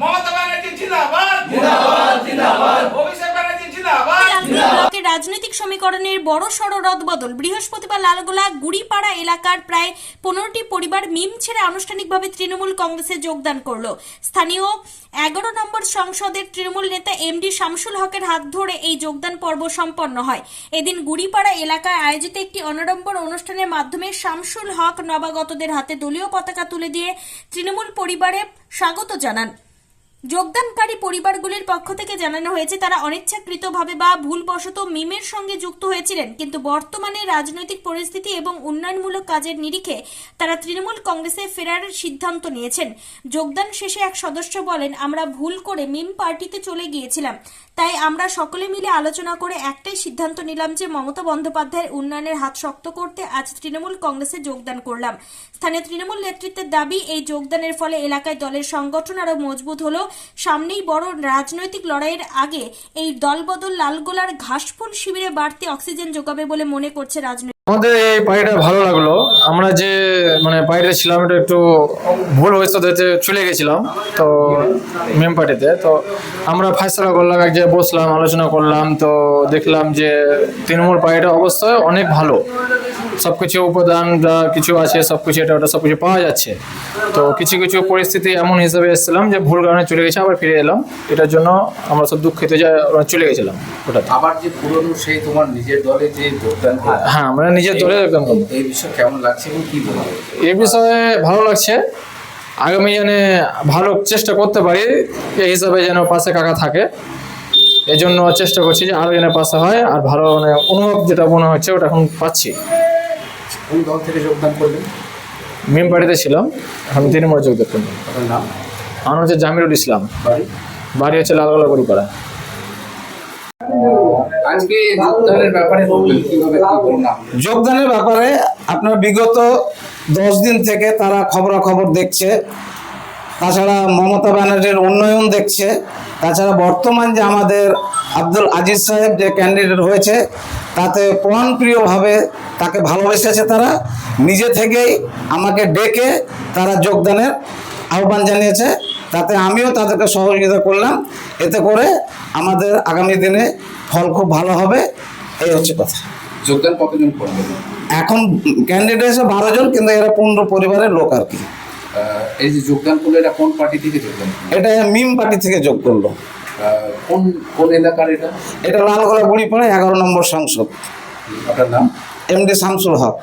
মমতা ব্যানার্জি জিন্দাবাদ, অভিষেক ব্যানার্জি জিন্দাবাদ। ব্লকের রাজনৈতিক সমীকরণের বড় সড় রদবদল। বৃহস্পতিবার লালগোলা গুড়িপাড়া এলাকার প্রায় 15টি পরিবার মিম ছেড়ে আনুষ্ঠানিকভাবে তৃণমূল কংগ্রেসে যোগদান করলো। স্থানীয় 11 নম্বর সংসদের তৃণমূল নেতা এমডি শামসুল হকের হাত ধরে এই যোগদান পর্ব সম্পন্ন হয়। এদিন গুড়িপাড়া এলাকায় আয়োজিত একটি অনাড়ম্বর অনুষ্ঠানের মাধ্যমে শামসুল হক নবাগতদের হাতে দলীয় পতাকা তুলে দিয়ে তৃণমূল পরিবারে স্বাগত জানান। যোগদানকারী পরিবারগুলির পক্ষ থেকে জানানো হয়েছে তারা অনিচ্ছাকৃতভাবে বা ভুলবশত মিমের সঙ্গে যুক্ত হয়েছিলেন, কিন্তু বর্তমানে রাজনৈতিক পরিস্থিতি এবং উন্নয়নমূলক কাজের নিরিখে তারা তৃণমূল কংগ্রেসে ফেরার সিদ্ধান্ত নিয়েছেন। যোগদান শেষে এক সদস্য বলেন, আমরা ভুল করে মিম পার্টিতে চলে গিয়েছিলাম, তাই আমরা সকলে মিলে আলোচনা করে একটাই সিদ্ধান্ত নিলাম যে মমতা বন্দ্যোপাধ্যায়ের উন্নয়নের হাত শক্ত করতে আজ তৃণমূল কংগ্রেসে যোগদান করলাম। স্থানীয় তৃণমূল নেতৃত্বের দাবি, এই যোগদানের ফলে এলাকায় দলের সংগঠন আরও মজবুত হলো। সামনেই বড় রাজনৈতিক লড়াইয়ের আগে এই দলবদল লালগোলার ঘাসফুল শিবিরে বাড়তি অক্সিজেন যোগাবে বলে মনে করছে রাজনৈতিক। আমাদের এই পার্টিটা ভালো লাগলো। আমরা যে পার্টিতে ছিলাম এটা একটু ভুল ভবিষ্যতে চলে গেছিলাম, তো মেম পার্টিতে তো আমরা ফয়সলা করলাম, এক জায়গায় বসলাম, আলোচনা করলাম, তো দেখলাম যে তৃণমূল পার্টিটা অবশ্যই অনেক ভালো, সব কিছু উপাদান যা কিছু আছে সব কিছু এটা ওটা সব কিছু পাওয়া যাচ্ছে। তো কিছু কিছু পরিস্থিতি এমন হিসাবে এসেছিলাম যে ভুল কারণে চলে গেছে, আবার ফিরে এলাম, এটার জন্য আমরা সব দুঃখিত যে চলে গেছিলাম ওটাতে। আবার যে পুরনো সেই তোমার নিজের দলে যে যোগদান, হ্যাঁ আমরা নিজের দলে যোগদান করবো। এই বিষয়ে কেমন লাগছে এবং কি বলবো? এই বিষয়ে ভালো লাগছে, আগামী যেন ভালো চেষ্টা করতে পারি, এই হিসাবে যেন পাশে কাকা থাকে, এই জন্য চেষ্টা করছি যে আরো যেন পাশে হয়, আর ভালো অনুভব যেটা মনে হচ্ছে ওটা এখন পাচ্ছি। কোন দল থেকে যোগদান করলেন? মিম পার্টিতে ছিলাম, এখন তৃণমূল যোগদান করলাম। আপনার নাম? আমার হচ্ছে জামিরুল ইসলাম, বাড়ি? বাড়ি হচ্ছে লালগোলা গুড়িপাড়া। আজকে যোগদানের ব্যাপারে বলবেন কিভাবে কি করুন? যোগদানের ব্যাপারে আপনার বিগত 10 দিন থেকে তারা খবরাখবর দেখছে, তাছাড়া মমতা ব্যানার্জির উন্নয়ন দেখছে, তাছাড়া বর্তমান যে আমাদের আব্দুল আজিজ সাহেব যে ক্যান্ডিডেট হয়েছে তাতে প্রাণপ্রিয়ভাবে তাকে ভালোবেসেছে। তারা নিজে থেকেই আমাকে ডেকে তারা যোগদানের আহ্বান জানিয়েছে, তাতে আমিও তাদেরকে সহযোগিতা করলাম। এতে করে আমাদের আগামী দিনে ফল খুব ভালো হবে, এই হচ্ছে কথা। যোগদান কতজন করবেন? এখন ক্যান্ডিডেট এসে 12 জন, কিন্তু এরা 15 পরিবারের লোক আর কি। এই যে যোগদান করলো এটা কোন পার্টি থেকে যোগদান করলো? এটা মিম পার্টি থেকে যোগ করলো। কোন কোন এলাকার এটা? এটা লালগোলা গুড়িপাড়া 11 নম্বর সংসদ। আপনার নাম? এমডি শামসুল হক।